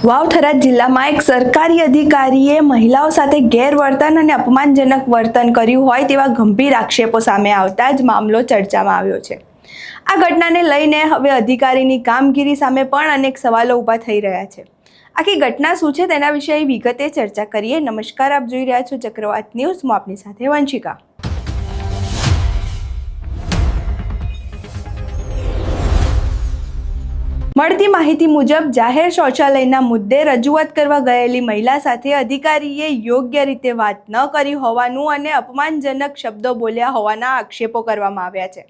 વાવ થરાદ જિલ્લામાં એક સરકારી અધિકારીએ મહિલાઓ સાથે ગેરવર્તન અને અપમાનજનક વર્તન કર્યું હોય તેવા ગંભીર આક્ષેપો સામે આવતા જ મામલો ચર્ચામાં આવ્યો છે। આ ઘટનાને લઈને હવે અધિકારીની કામગીરી સામે પણ અનેક સવાલો ઊભા થઈ રહ્યા છે। આખી ઘટના શું છે તેના વિશે વિગતે ચર્ચા કરીએ। નમસ્કાર, આપ જોઈ રહ્યા છો ચક્રવાત ન્યૂઝ। હું આપની સાથે વંશિકા। મળતી માહિતી મુજબ જાહેર શૌચાલયના મુદ્દે રજૂઆત કરવા ગયેલી મહિલા સાથે અધિકારીએ યોગ્ય રીતે વાત ન કરી હોવાનું અને અપમાનજનક શબ્દો બોલ્યા હોવાના આક્ષેપો કરવામાં આવ્યા છે।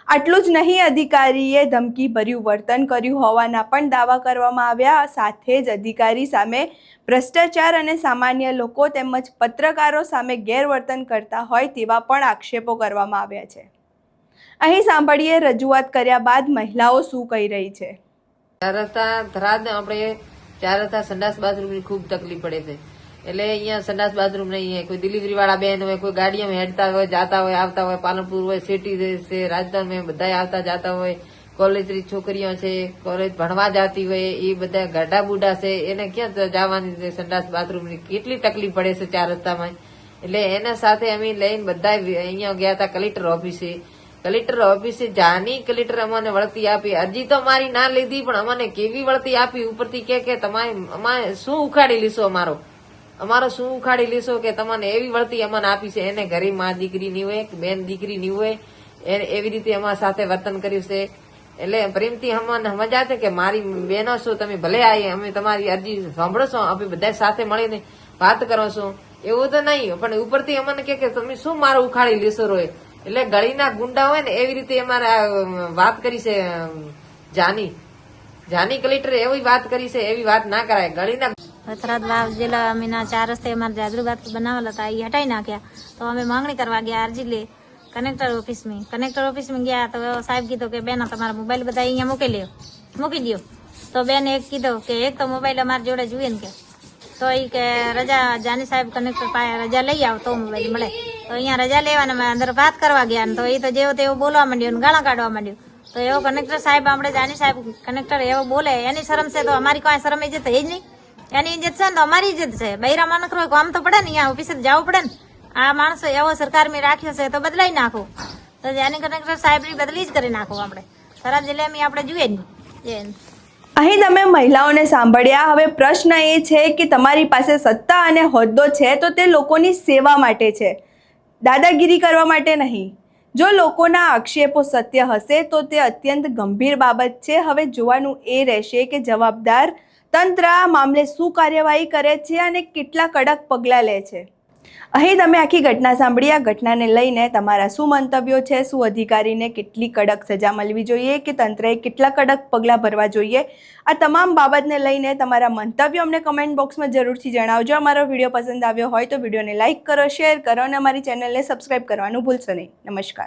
આટલું જ નહીં, અધિકારીએ ધમકીભર્યું વર્તન કર્યું હોવાના પણ દાવા કરવામાં આવ્યા। સાથે જ અધિકારી સામે ભ્રષ્ટાચાર અને સામાન્ય લોકો તેમજ પત્રકારો સામે ગેરવર્તન કરતા હોય તેવા પણ આક્ષેપો કરવામાં આવ્યા છે। અહીં સાંભળીએ રજૂઆત કર્યા બાદ મહિલાઓ શું કહી રહી છે। ચાર રસ્તા થરાદ આપણે ચાર રસ્તા સંડાસ બાથરૂમની ખૂબ તકલીફ પડે છે। એટલે અહીંયા સંડાસ બાથરૂમ નહીં, કોઈ ડિલિવરી વાળા બેન હોય, કોઈ ગાડીઓમાં હેડતા હોય, જાતા હોય, આવતા હોય, પાલનપુર હોય, સિટી છે, રાજધાન બધા આવતા જાતા હોય, કોલેજ છોકરીઓ છે, કોલેજ ભણવા જતી હોય, એ બધા ગાઢા બુઢા છે, એને ક્યાં જવાની છે સંડાસ બાથરૂમની કેટલી તકલીફ પડે છે ચાર રસ્તામાં। એટલે એના સાથે અમે લઈને બધા અહીંયા ગયા હતા કલેક્ટર ઓફિસે। કલેક્ટર ઓફિસે જાની કલેક્ટર અમને વળતી આપી। અરજી તો મારી ના લીધી, પણ અમને કેવી વળતી આપી ઉપરથી કે તમારે અમારે શું ઉખાડી લીશો, અમારો શું ઉખાડી લીશો કે તમને એવી વળતી અમને આપી છે। એને ઘરે માં દીકરી ની હોય, બેન દીકરી ની હોય, એવી રીતે અમારા સાથે વર્તન કર્યું છે। એટલે પ્રેમથી અમને સમજા છે કે મારી બહેનો છો, તમે ભલે આવી, અમે તમારી અરજી સાંભળો છો, અમે બધા સાથે મળીને વાત કરો છો, એવું તો નહીં, પણ ઉપરથી અમને કે તમે શું મારો ઉખાડી લીશો રોય। એટલે ગળીના ગુંડા હોય ને એવી રીતે અમારે વાત કરી છે। જાની કલેક્ટરે એવી વાત કરી છે, એવી વાત ના કરાય। ગળીના થરાદ વાવ જિલ્લા અમીના ચાર રસ્તે અમારે જાદરુબાદ બનાવેલા હતા, એ હટાઈ નાખ્યા। તો અમે માંગણી કરવા ગયા અરજી લે કલેક્ટર ઓફિસમાં ગયા તો સાહેબ કીધું કે બેન તમારા મોબાઈલ બધા અહીંયા મૂકી દો। તો બેન એક કીધું કે એક તો મોબાઈલ અમારી જોડે જોઈએ ને, તો એ કે રજા જાની સાહેબ કલેક્ટર પાસે રજા લઈ આવ તો મોબાઈલ મળે। તો અહીંયા રજા લેવાના અંદર વાત કરવા ગયા, તો એ તો જેવું તેવું બોલવા માંડ્યું ને ગાળા કાઢવા માંડ્યું। તો એવો કલેક્ટર સાહેબ આપણે જાની સાહેબ કલેક્ટર એવો બોલે, એની શરમ છે તો અમારી કોઈ શરમ ઇજ્જત છે જ નહીં। એની ઇજ્જત છે ને તો અમારી ઇજ્જત છે। બૈરા માણસ હોય કામ તો પડે ને, અહીંયા ઓફિસે જવું પડે ને। આ માણસો એવો સરકાર મેં રાખ્યો છે તો બદલાઈ નાખો, તો જાની કલેક્ટર સાહેબ બદલી જ કરી નાખો। આપણે થરાદ જિલ્લામાં આપણે જોઈએ નહીં। અહીં તમે મહિલાઓને સાંભળ્યા। હવે પ્રશ્ન એ છે કે તમારી પાસે સત્તા અને હોદ્દો છે તો તે લોકોની સેવા માટે છે, દાદાગીરી કરવા માટે નહીં। જો લોકોના આક્ષેપો સત્ય હશે તો તે અત્યંત ગંભીર બાબત છે। હવે જોવાનું એ રહેશે કે જવાબદાર તંત્ર આ મામલે શું કાર્યવાહી કરે છે અને કેટલા કડક પગલાં લે છે। અહીં તમે આખી ઘટના સાંભળી। આ ઘટનાને લઈને તમારા શું મંતવ્યો છે? શું અધિકારીને કેટલી કડક સજા મળવી જોઈએ કે તંત્રએ કેટલા કડક પગલાં ભરવા જોઈએ? આ તમામ બાબતને લઈને તમારા મંતવ્યો અમને કમેન્ટ બોક્સમાં જરૂરથી જણાવજો। અમારો વિડીયો પસંદ આવ્યો હોય તો વિડીયોને લાઇક કરો, શેર કરો અને અમારી ચેનલને સબસ્ક્રાઈબ કરવાનું ભૂલશો નહીં। નમસ્કાર।